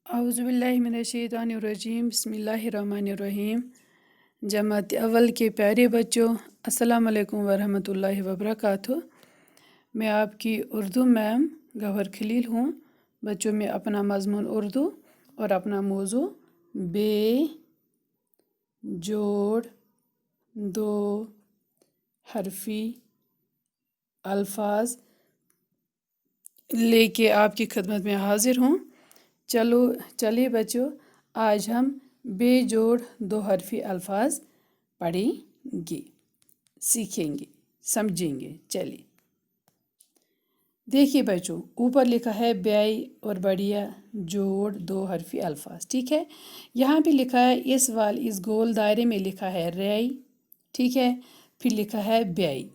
اعوذ باللہ من الشیطان الرجیم بسم اللہ الرحمن الرحیم۔ جماعت اول کے پیارے بچوں، السلام علیکم ورحمۃ اللہ وبرکاتہ۔ میں آپ کی اردو میم گوہر خلیل ہوں۔ بچوں میں اپنا مضمون اردو اور اپنا موضوع بے جوڑ دو حرفی الفاظ لے کے آپ کی خدمت میں حاضر ہوں۔ چلیے بچوں، آج ہم بے جوڑ دو حرفی الفاظ پڑھیں گے، سیکھیں گے، سمجھیں گے۔ چلیے دیکھیے بچوں، اوپر لکھا ہے بیائی اور بڑھیا جوڑ دو حرفی الفاظ، ٹھیک ہے۔ یہاں پہ لکھا ہے اس گول دائرے میں لکھا ہے ریائی، ٹھیک ہے، پھر لکھا ہے بیائی۔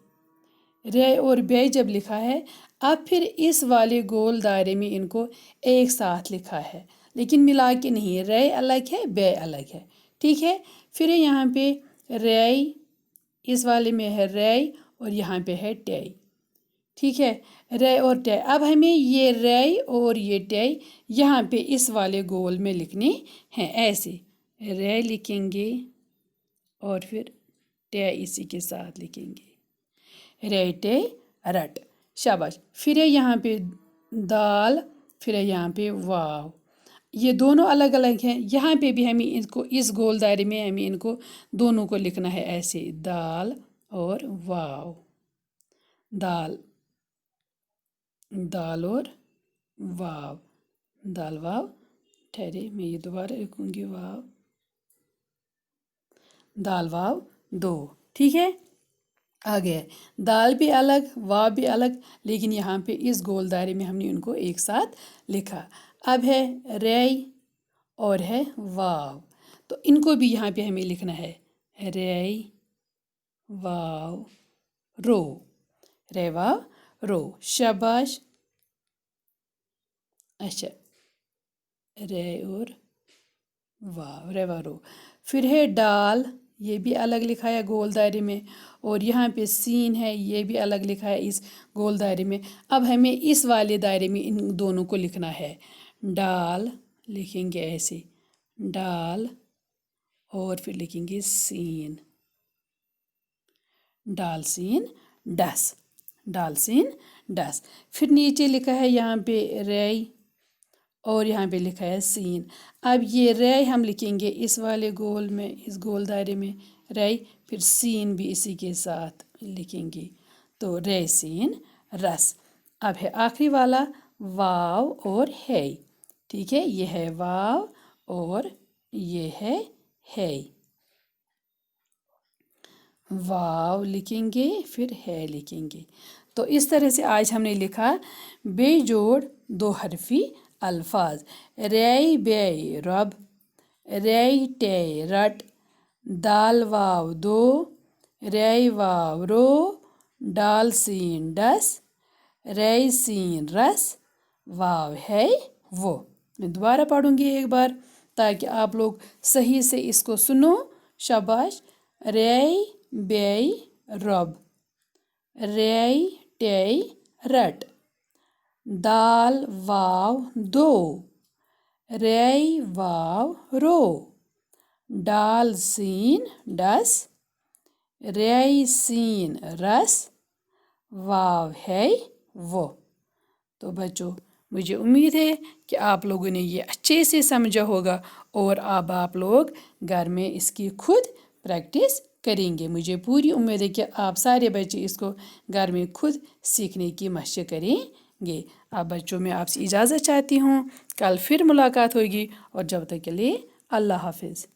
رے اور بیائی جب لکھا ہے، اب پھر اس والے گول دائرے میں ان کو ایک ساتھ لکھا ہے، لیکن ملا کے نہیں، رے الگ ہے بیائی الگ ہے، ٹھیک ہے۔ پھر یہاں پہ ریائی، اس والے میں ہے ریائی اور یہاں پہ ہے ٹیائی، ٹھیک ہے، رے اور ٹیائی۔ اب ہمیں یہ ریائی اور یہ ٹیائی یہاں پہ اس والے گول میں لکھنے ہیں، ایسے رے لکھیں گے اور پھر ٹیائی اسی کے ساتھ لکھیں گے، ریٹے رٹ، شاباش۔ پھر یہاں پہ دال، پھر یہاں پہ واو، یہ دونوں الگ الگ ہیں۔ یہاں پہ بھی ہمیں ان کو اس گول دائرے میں ہمیں ان کو دونوں کو لکھنا ہے ایسے، دال اور واو، دال اور واو، دال واو، ٹھہرے میں یہ دوبارہ لکھوں گی، واو دال واو دو، ٹھیک ہے۔ آگے دال بھی الگ، واو بھی الگ، لیکن یہاں پہ اس گول دائرے میں ہم نے ان کو ایک ساتھ لکھا۔ اب ہے ریائی اور ہے واو، تو ان کو بھی یہاں پہ ہمیں لکھنا ہے ریائی واو رو، رے واو رو، شاباش۔ اچھا، رے اور واو، رے واو رو۔ پھر ہے ڈال، یہ بھی الگ لکھا ہے گول دائرے میں، اور یہاں پہ سین ہے، یہ بھی الگ لکھا ہے اس گول دائرے میں۔ اب ہمیں اس والے دائرے میں ان دونوں کو لکھنا ہے، ڈال لکھیں گے ایسے، ڈال اور پھر لکھیں گے سین، ڈال سین ڈس، ڈال سین ڈس۔ پھر نیچے لکھا ہے یہاں پہ ریائی اور یہاں پہ لکھا ہے سین۔ اب یہ ریائی ہم لکھیں گے اس والے گول میں، اس گول دائرے میں ریائی، پھر سین بھی اسی کے ساتھ لکھیں گے، تو رے سین رس۔ اب ہے آخری والا واو اور ہے، ٹھیک ہے، یہ ہے واو اور یہ ہے، واو لکھیں گے پھر ہے لکھیں گے۔ تو اس طرح سے آج ہم نے لکھا بے جوڑ دو حرفی الفاظ، ریائی بیائی رب، ریائی ٹیائی رٹ، دال واو دو، ریائی واو رو، ڈال سین ڈس، ریائی سین رس، واو ہے وہ۔ میں دوبارہ پڑھوں گی ایک بار تاکہ آپ لوگ صحیح سے اس کو سنو، شاباش۔ ریائی بیائی رب، ریائی ٹیائی رٹ، دال واو دو، ریائی واو رو، ڈال سین ڈس، ریائی سین رس، واو ہے وہ۔ تو بچوں، مجھے امید ہے کہ آپ لوگوں نے یہ اچھے سے سمجھا ہوگا اور اب آپ لوگ گھر میں اس کی خود پریکٹس کریں گے۔ مجھے پوری امید ہے کہ آپ سارے بچے اس کو گھر میں خود سیکھنے کی مشق کریں گے۔ اب بچوں، میں آپ سے اجازت چاہتی ہوں، کل پھر ملاقات ہوگی، اور جب تک کے لیے اللہ حافظ۔